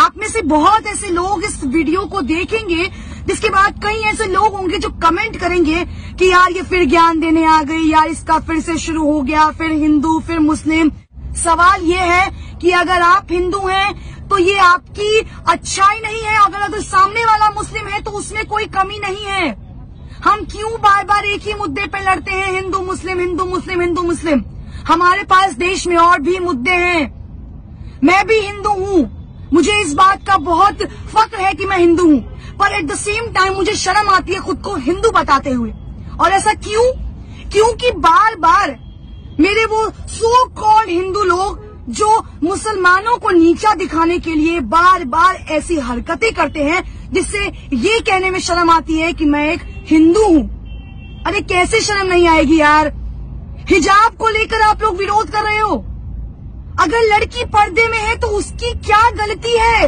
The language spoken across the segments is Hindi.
आप में से बहुत ऐसे लोग इस वीडियो को देखेंगे, जिसके बाद कई ऐसे लोग होंगे जो कमेंट करेंगे कि यार ये फिर ज्ञान देने आ गई, यार इसका फिर से शुरू हो गया, फिर हिंदू फिर मुस्लिम। सवाल ये है कि अगर आप हिंदू हैं तो ये आपकी अच्छाई नहीं है, अगर सामने वाला मुस्लिम है तो उसमें कोई कमी नहीं है। हम क्यों बार बार एक ही मुद्दे पे लड़ते हैं, हिंदू मुस्लिम हिंदू मुस्लिम हिंदू मुस्लिम? हमारे पास देश में और भी मुद्दे हैं। मैं भी हिंदू हूँ, मुझे इस बात का बहुत फक्र है कि मैं हिंदू हूँ, पर एट द सेम टाइम मुझे शर्म आती है खुद को हिंदू बताते हुए। और ऐसा क्यों? क्योंकि बार बार मेरे वो सो कॉल्ड हिंदू लोग जो मुसलमानों को नीचा दिखाने के लिए बार बार ऐसी हरकतें करते हैं, जिससे ये कहने में शर्म आती है कि मैं एक हिंदू हूँ। अरे कैसे शर्म नहीं आएगी यार? हिजाब को लेकर आप लोग विरोध कर रहे हो। अगर लड़की पर्दे में है तो उसकी क्या गलती है?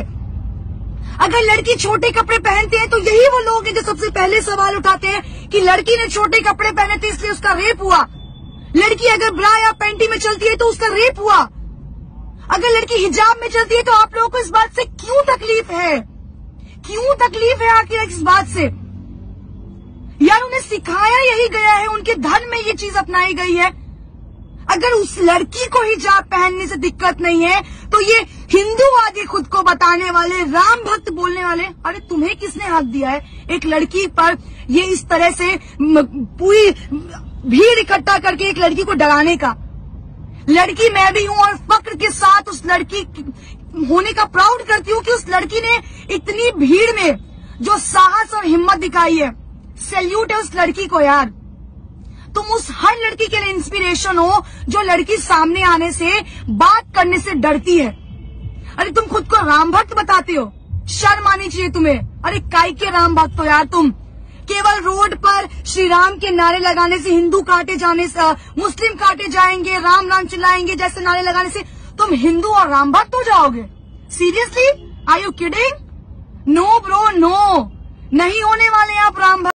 अगर लड़की छोटे कपड़े पहनते हैं तो यही वो लोग हैं जो सबसे पहले सवाल उठाते हैं कि लड़की ने छोटे कपड़े पहने थे इसलिए उसका रेप हुआ। लड़की अगर ब्रा या पैंटी में चलती है तो उसका रेप हुआ। अगर लड़की हिजाब में चलती है तो आप लोगों को इस बात से क्यों तकलीफ है? क्यों तकलीफ है आखिर इस बात से? यार उन्हें सिखाया यही गया है, उनके धर्म में ये चीज अपनाई गई है। अगर उस लड़की को हिजाब पहनने से दिक्कत नहीं है तो ये हिंदूवादी खुद को बताने वाले, राम भक्त बोलने वाले, अरे तुम्हें किसने हक दिया है एक लड़की पर ये इस तरह से पूरी भीड़ इकट्ठा करके एक लड़की को डराने का? लड़की मैं भी हूं और फक्र के साथ उस लड़की होने का प्राउड करती हूँ कि उस लड़की ने इतनी भीड़ में जो साहस और हिम्मत दिखाई है। सैल्यूट है उस लड़की को यार। तुम उस हर लड़की के लिए इंस्पिरेशन हो जो लड़की सामने आने से, बात करने से डरती है। अरे तुम खुद को राम भक्त बताते हो, शर्म आनी चाहिए तुम्हें। अरे काय के राम भक्त हो यार तुम? केवल रोड पर श्री राम के नारे लगाने से, हिंदू काटे जाने से, मुस्लिम काटे जाएंगे, राम राम चिल्लाएंगे जैसे नारे लगाने से तुम हिंदू और राम भक्त हो जाओगे? Seriously? Are you kidding? No bro no, नहीं होने वाले आप राम भक्त।